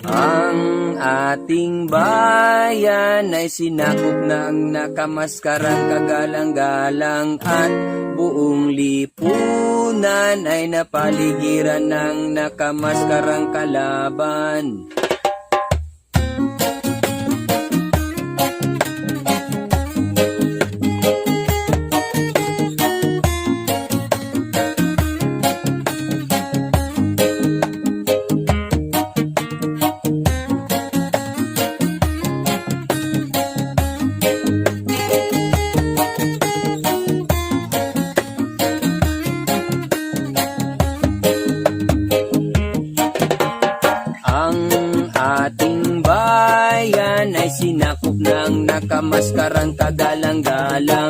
Ang ating bayan ay sinakop ng nakamaskarang kagalang-galang at buong lipunan ay napaligiran ng nakamaskarang kalaban. Ating bayan ay sinakop ng nakamaskarang kagalang-galang